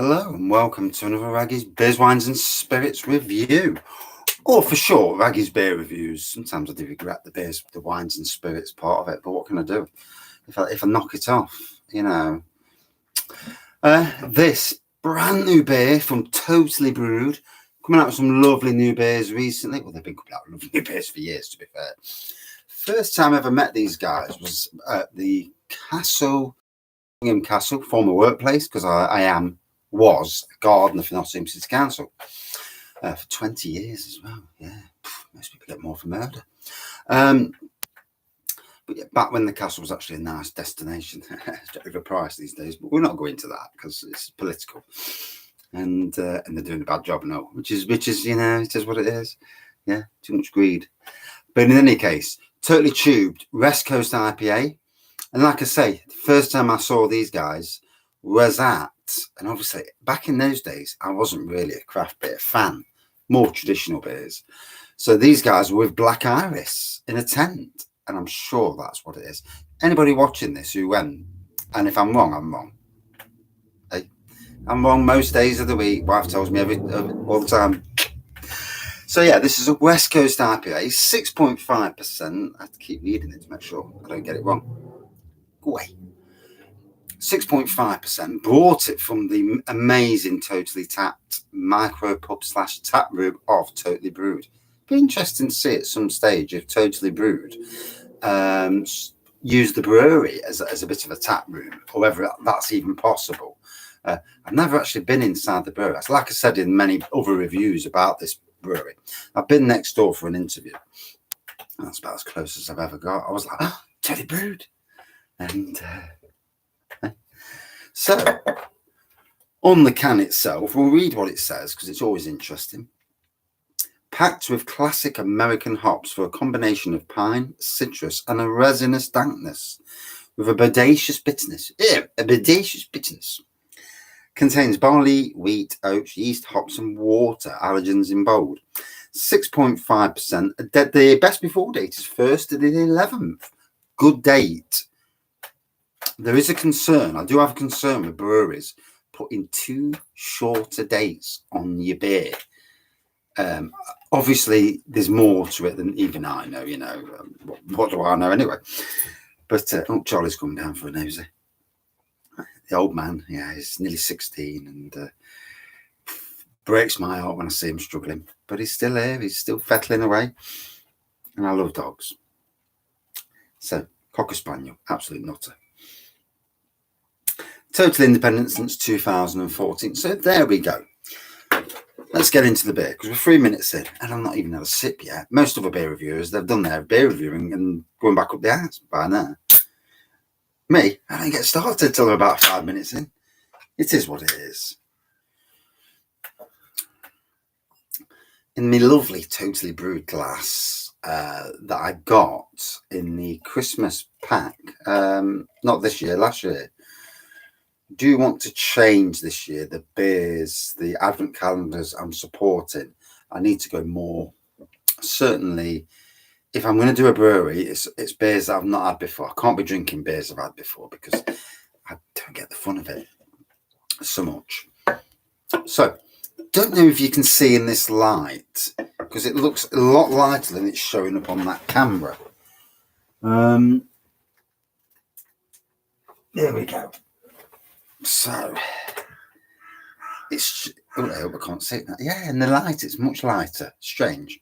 Hello and welcome to another Wraggys Beers, Wines and Spirits review. Or for short, Wraggys Beer Reviews. Sometimes I do regret the beers, the wines and spirits part of it, but what can I do? If I knock it off, you know. This brand new beer from Totally Brewed, coming out with some lovely new beers recently. Well, they've been coming out with lovely new beers for years, to be fair. First time I ever met these guys was at the Nottingham Castle, former workplace, because was a gardener for Nottingham City Council for 20 years as well. Yeah, most people get more for murder. But yeah, back when the castle was actually a nice destination, it's overpriced these days. But we're not going to that because it's political, and they're doing a bad job now, which is it is what it is. Yeah, too much greed. But in any case, Totally Tubed West Coast IPA, and like I say, the first time I saw these guys was at. And obviously, back in those days, I wasn't really a craft beer fan, more traditional beers. So these guys were with Black Iris in a tent, and I'm sure that's what it is. Anybody watching this who went, and if I'm wrong, I'm wrong. Hey, I'm wrong most days of the week. Wife tells me all the time. So yeah, this is a West Coast IPA, 6.5%. I have to keep reading it to make sure I don't get it wrong. Go away. 6.5%, brought it from the amazing Totally Tapped Micropub / tap room of Totally Brewed. Be interesting to see at some stage if Totally Brewed use the brewery as a bit of a tap room, or whether that's even possible. I've never actually been inside the brewery. Like I said in many other reviews about this brewery, I've been next door for an interview. That's about as close as I've ever got. I was like, oh, Totally Brewed. And so, on the can itself, we'll read what it says because it's always interesting. Packed with classic American hops for a combination of pine, citrus, and a resinous dankness with a bodacious bitterness. Contains barley, wheat, oats, yeast, hops, and water. Allergens in bold. 6.5%. The best before date is 1st to the 11th. Good date. There is a concern. I do have a concern with breweries putting too shorter dates on your beer. Obviously, there's more to it than even I know. What do I know anyway? But Charlie's coming down for a nosy. The old man, yeah, he's nearly 16 and breaks my heart when I see him struggling. But he's still here. He's still fettling away. And I love dogs. So, Cocker Spaniel, absolute nutter. Total independent since 2014. So there we go. Let's get into the beer because we're 3 minutes in and I'm not even had a sip yet. Most other beer reviewers, they've done their beer reviewing and going back up the ass by now. Me, I don't get started till I'm about 5 minutes in. It is what it is. In my lovely Totally Brewed glass that I got in the Christmas pack, not this year, last year. Do you want to change this year the beers, the advent calendars I'm supporting? I need to go more. Certainly, if I'm going to do a brewery, it's beers that I've not had before. I can't be drinking beers I've had before because I don't get the fun of it so much. So, don't know if you can see in this light because it looks a lot lighter than it's showing up on that camera. There we go. So, it's, I hope I can't see it now. Yeah, in the light, it's much lighter. Strange.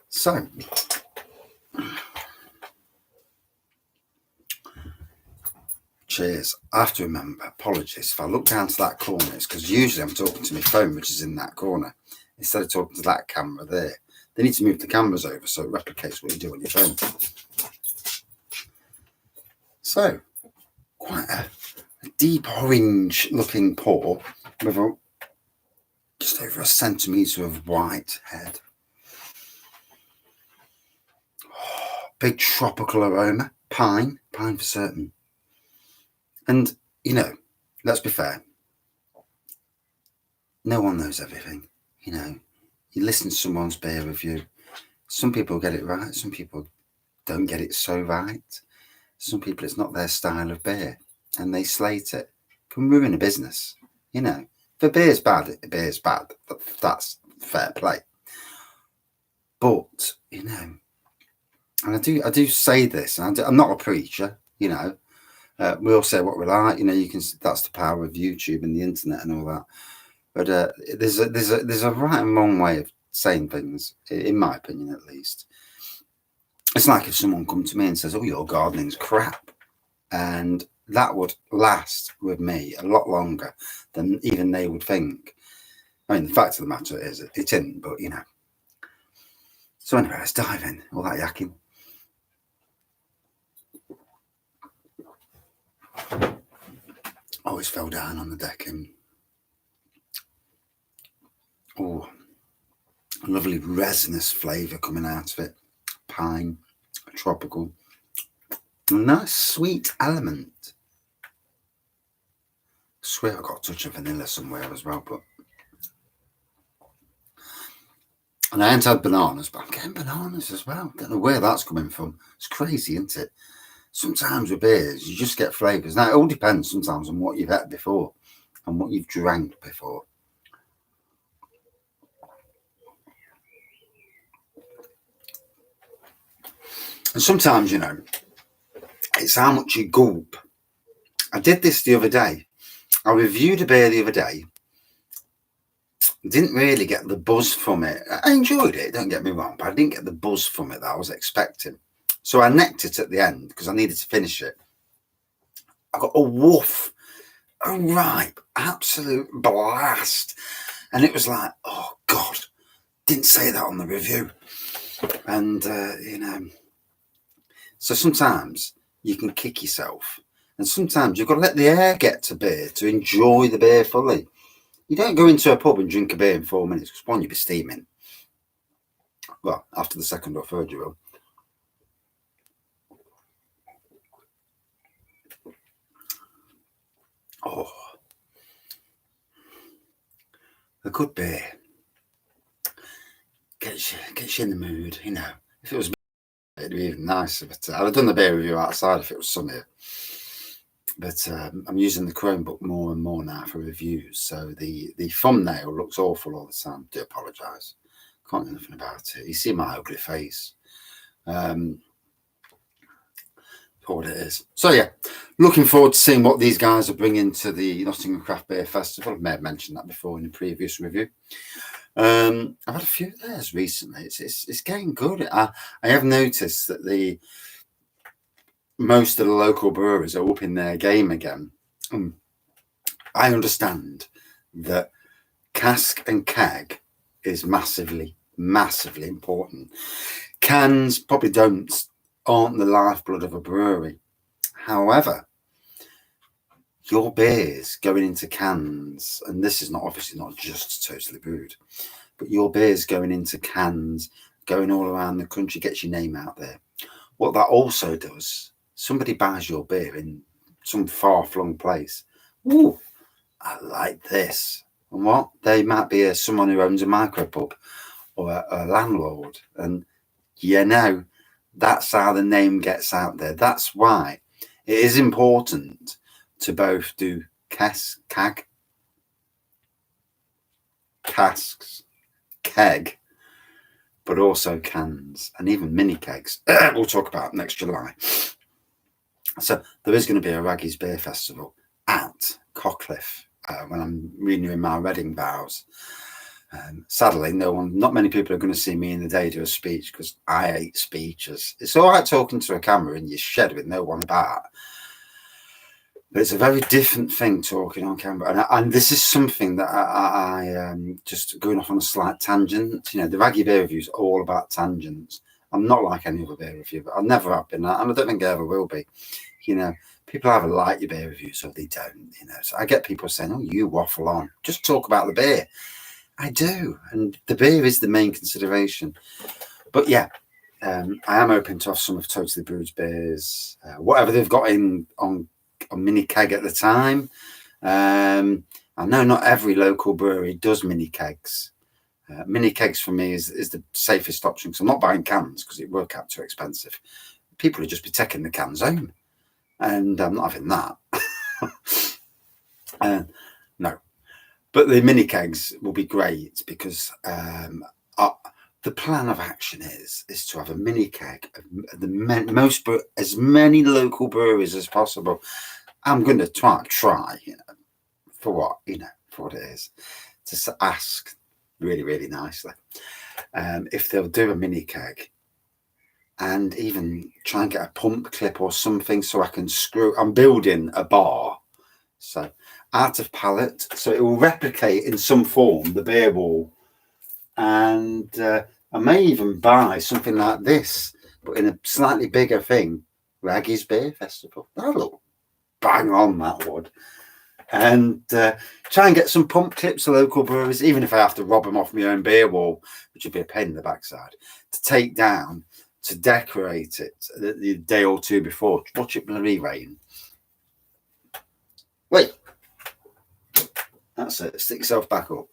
So, cheers. I have to remember, apologies, if I look down to that corner, it's because usually I'm talking to my phone, which is in that corner, instead of talking to that camera there. They need to move the cameras over so it replicates what you do on your phone. So, quite a deep orange looking pour with just over a centimetre of white head. Oh, big tropical aroma, pine for certain. And, let's be fair. No one knows everything. You listen to someone's beer review. Some people get it right. Some people don't get it so right. Some people, it's not their style of beer and they slate it. Can ruin a business. You know, if a beer's bad, a beer's bad. That's fair play. But, you know, and I do say this, and I'm not a preacher, you know. We all say what we like, you know. You can. That's the power of YouTube and the internet and all that. But there's a right and wrong way of saying things, in my opinion, at least. It's like if someone come to me and says, "Oh, your gardening's crap," and that would last with me a lot longer than even they would think. I mean, the fact of the matter is, it isn't. But you know. So anyway, let's dive in. All that yakking. Always fell down on the decking. Oh, a lovely resinous flavour coming out of it. Pine, tropical. A nice sweet element. I swear I got a touch of vanilla somewhere as well, but. And I ain't had bananas, but I'm getting bananas as well. Don't know where that's coming from. It's crazy, isn't it? Sometimes with beers, you just get flavours. Now, it all depends sometimes on what you've had before and what you've drank before. And sometimes, you know, it's how much you gulp. I did this the other day. I reviewed a beer the other day. Didn't really get the buzz from it. I enjoyed it, don't get me wrong, but I didn't get the buzz from it that I was expecting. So I necked it at the end because I needed to finish it. I got a woof, a ripe, absolute blast. And it was like, oh, God, didn't say that on the review. And, you know, so sometimes you can kick yourself. And sometimes you've got to let the air get to beer to enjoy the beer fully. You don't go into a pub and drink a beer in 4 minutes because one, you'll be steaming. Well, after the second or third, you will. Oh, a good beer gets you in the mood, you know. If it was, it'd be even nicer. But I'd have done the beer review outside if it was sunnier. But I'm using the Chromebook more and more now for reviews. So the thumbnail looks awful all the time. I do apologise. Can't do nothing about it. You see my ugly face. For what it is. So yeah, looking forward to seeing what these guys are bringing to the Nottingham Craft Beer Festival. I may have mentioned that before in a previous review. I've had a few theirs recently. It's getting good. I have noticed that most of the local breweries are up in their game again. I understand that cask and keg is massively important. Cans probably aren't the lifeblood of a brewery. However, your beers going into cans, and this is obviously not just Totally Brewed, but your beers going into cans, going all around the country, gets your name out there. What that also does, somebody buys your beer in some far-flung place. Ooh, I like this. And what? They might be someone who owns a micropub or a landlord. And you know, that's how the name gets out there. That's why it is important to both do casks, keg, but also cans and even mini kegs. We'll talk about next July. So there is going to be a Wraggys Beer Festival at Cockcliffe when I'm renewing my Reading vows. Sadly, not many people are going to see me in the day do a speech because I hate speeches. It's all right talking to a camera in your shed with no one about, but it's a very different thing talking on camera. And this is something that I just going off on a slight tangent. You know, the Wraggy Beer Review is all about tangents. I'm not like any other beer review, but I never have been, and I don't think I ever will be. You know, people either like your beer reviews or they don't. You know, so I get people saying, "Oh, you waffle on. Just talk about the beer." I do, and the beer is the main consideration. But yeah, I am open to have some of Totally Brewed's beers, whatever they've got on mini keg at the time. I know not every local brewery does mini kegs. Mini kegs for me is the safest option because I'm not buying cans because it work out too expensive. People would just be taking the cans home, and I'm not having that. No. But the mini kegs will be great because the plan of action is to have a mini keg of as many local breweries as possible. I'm going to try, for what it is, to ask really, really nicely if they'll do a mini keg, and even try and get a pump clip or something so I can screw. I'm building a bar, so out of pallet, so it will replicate in some form the beer wall, and I may even buy something like this, but in a slightly bigger thing. Wraggys Beer Festival. That'll look bang on, that would. And try and get some pump clips of local breweries, even if I have to rob them off my own beer wall, which would be a pain in the backside, to take down, to decorate it the day or two before. Watch it bloody rain. Wait. That's it. Stick yourself back up.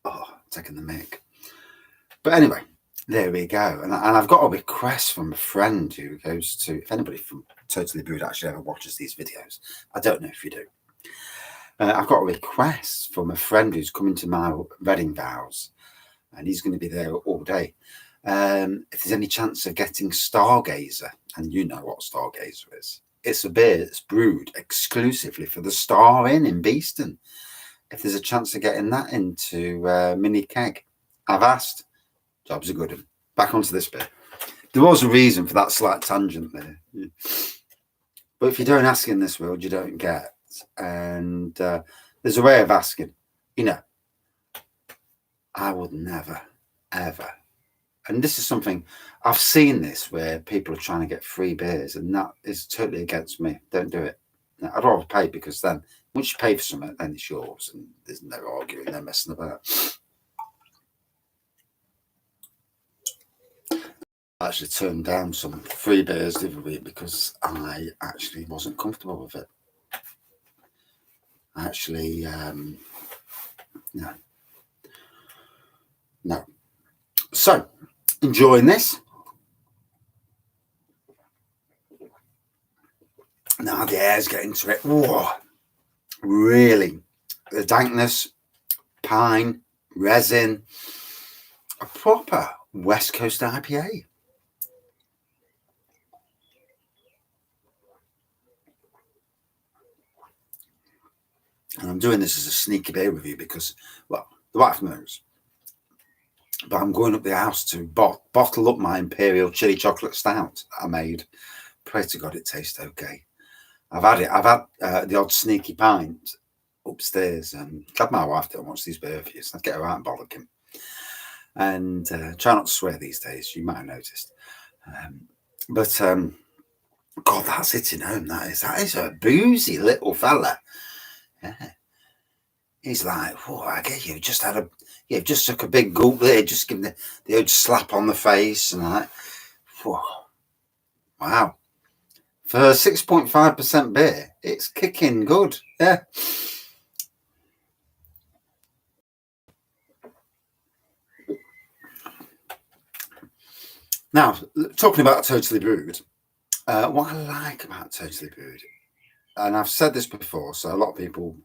Oh, taking the mic. But anyway, there we go. And I've got a request from a friend who goes to, if anybody from Totally Brewed actually ever watches these videos, I don't know if you do. I've got a request from a friend who's coming to my wedding vows, and he's going to be there all day. If there's any chance of getting Stargazer, and you know what Stargazer is. It's a beer that's brewed exclusively for the Star Inn in Beeston. If there's a chance of getting that into mini keg, I've asked. Job's a good one. Back onto this bit. There was a reason for that slight tangent there. Yeah. But if you don't ask in this world, you don't get. And there's a way of asking. I would never, ever. And this is something, I've seen this where people are trying to get free beers, and that is totally against me. Don't do it. I'd rather pay, because then once you pay for something, then it's yours, and there's no arguing, no messing about. I actually turned down some free beers the other week because I actually wasn't comfortable with it. Actually, no. So, enjoying this. Now the air's getting to it. Whoa, really, the dankness, pine, resin, a proper West Coast IPA. And I'm doing this as a sneaky beer review because, well, the wife knows. But I'm going up the house to bottle up my Imperial Chili Chocolate Stout that I made. Pray to God it tastes okay. I've had the odd sneaky pint upstairs, and glad my wife don't watch these beer reviews. I'd get her out and bollocking. And try not to swear these days. You might have noticed. God, that's hitting home. That is a boozy little fella. Yeah. He's like, whoa, I get you. You've just took a big gulp there, just give him the old slap on the face, and like, whoa, wow. For 6.5% beer, it's kicking good. Yeah. Now, talking about Totally Brewed, what I like about Totally Brewed, and I've said this before, so a lot of people,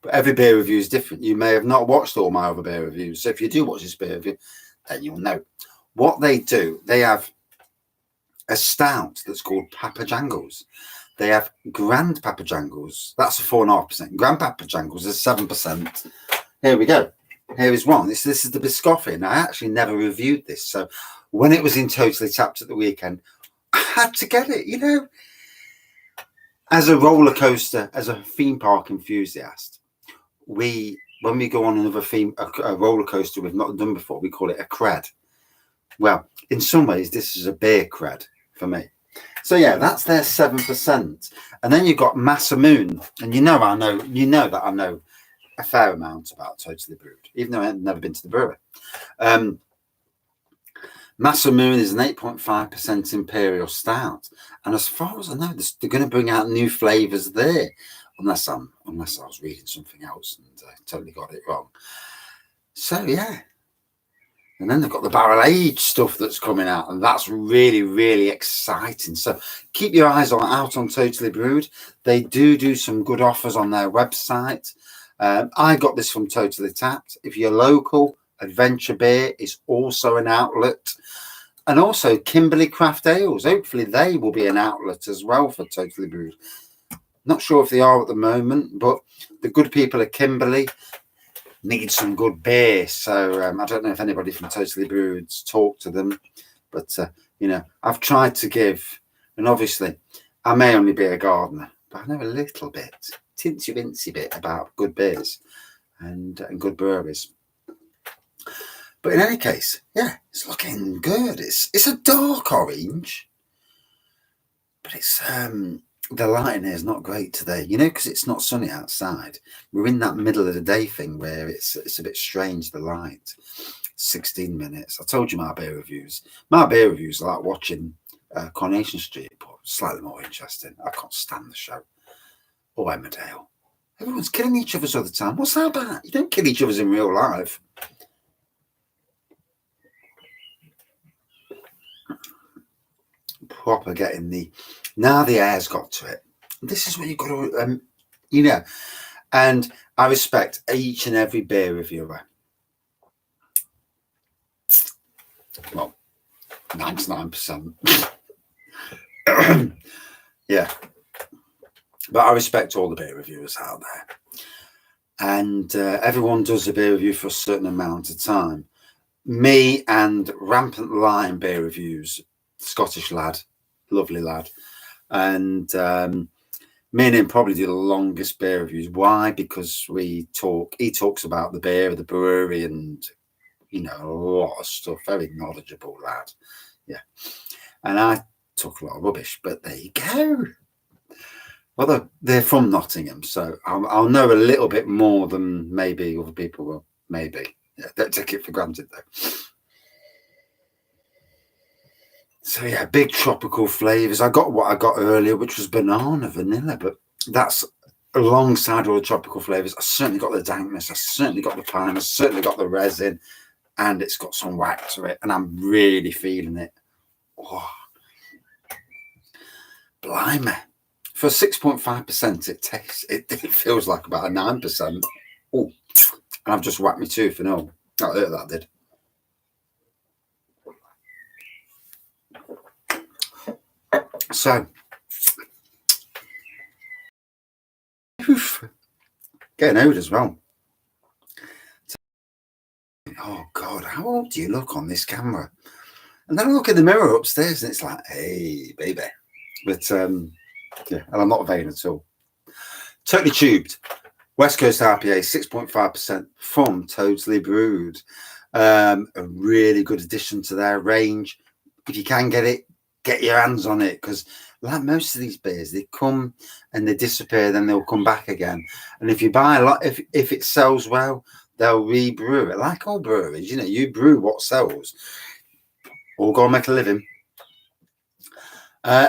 but every beer review is different. You may have not watched all my other beer reviews. So if you do watch this beer review, then you'll know. What they do, they have a stout that's called Papa Jangles. They have Grand Papa Jangles. That's a 4.5%. Grand Papa Jangles is 7%. Here we go. Here is one. This is the Biscoffin. And I actually never reviewed this. So when it was in Totally Tapped at the weekend, I had to get it, As a roller coaster, as a theme park enthusiast, when we go on another a roller coaster we've not done before, we call it a cred. Well, in some ways, this is a beer cred for me. So yeah, that's their 7%. And then you've got Massa Moon, and you know that I know a fair amount about Totally Brewed, even though I've never been to the brewery. Massa Moon is an 8.5% Imperial Stout, and as far as I know, they're going to bring out new flavors there, unless I was reading something else and I totally got it wrong. So yeah, and then they've got the barrel aged stuff that's coming out, and that's really, really exciting. So keep your eyes out on Totally Brewed. They do some good offers on their website. I got this from Totally Tapped. If you're local, Adventure Beer is also an outlet. And also Kimberley Craft Ales. Hopefully they will be an outlet as well for Totally Brewed. Not sure if they are at the moment, but the good people at Kimberley need some good beer. So I don't know if anybody from Totally Brewed's talked to them, but you know, I've tried to give, and obviously I may only be a gardener, but I know a little bit, tinsy wincy bit about good beers and good breweries. But in any case, yeah, it's looking good. It's a dark orange, but it's the lighting here is not great today, you know, because it's not sunny outside. We're in that middle of the day thing where it's a bit strange, the light. 16 minutes. I told you my beer reviews. My beer reviews are like watching Coronation Street, but slightly more interesting. I can't stand the show. Oh, Emmerdale. Everyone's killing each other all the time. What's that about? You don't kill each other in real life. Proper getting now the air's got to it. This is what you've got to, you know, and I respect each and every beer reviewer. Well, 99%. Yeah. But I respect all the beer reviewers out there. And everyone does a beer review for a certain amount of time. Me and Rampant Lion beer reviews, Scottish lad, lovely lad. And me and him probably do the longest beer reviews. Why? Because he talks about the beer, the brewery, and you know, a lot of stuff. Very knowledgeable lad. Yeah. And I talk a lot of rubbish, but there you go. Well, they're from Nottingham, so I'll know a little bit more than maybe other people will. Maybe. Yeah, don't take it for granted, though. So, yeah, big tropical flavours. I got what I got earlier, which was banana vanilla, but that's alongside all the tropical flavours. I certainly got the dankness. I certainly got the pine. I certainly got the resin. And it's got some whack to it, and I'm really feeling it. Oh, blimey. For 6.5%, it feels like about a 9%. Oh, and I've just whacked my tooth and all. I heard that did. So, getting out as well. Oh God, how old do you look on this camera? And then I look in the mirror upstairs and it's like, hey, baby. But yeah, and I'm not vain at all. Totally Tubed, West Coast IPA, 6.5% from Totally Brewed. A really good addition to their range. If you can get it, get your hands on it, because like most of these beers, they come and they disappear, then they'll come back again. And if you buy a lot, if it sells well, they'll rebrew it. Like all breweries, you know, you brew what sells. All go and make a living.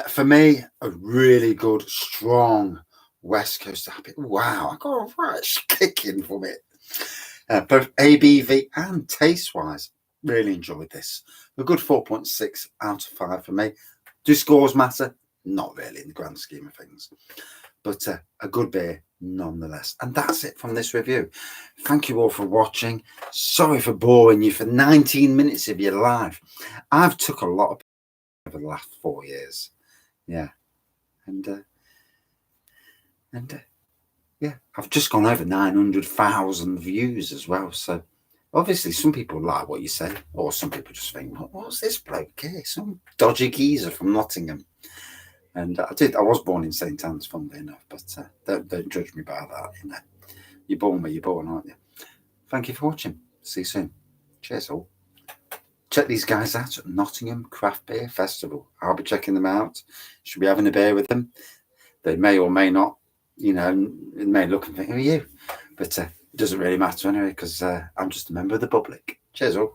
For me, a really good, strong West Coast IPA. Wow, I got a right kicking from it. Both ABV and taste-wise, really enjoyed this. A good 4.6 out of 5 for me. Do scores matter? Not really in the grand scheme of things. But a good beer nonetheless. And that's it from this review. Thank you all for watching. Sorry for boring you for 19 minutes of your life. I've took a lot of over the last 4 years. Yeah. And yeah, I've just gone over 900,000 views as well. So obviously some people like what you say, or some people just think, what's this bloke here? Some dodgy geezer from Nottingham. And I was born in St. Anne's, funnily enough, but don't judge me by that. You know, you're born where you're born, aren't you? Thank you for watching. See you soon. Cheers all. Check these guys out at Nottingham Craft Beer Festival. I'll be checking them out. Should be having a beer with them. They may or may not, you know, it may look and think, who are you? But it doesn't really matter anyway, because I'm just a member of the public. Cheers all.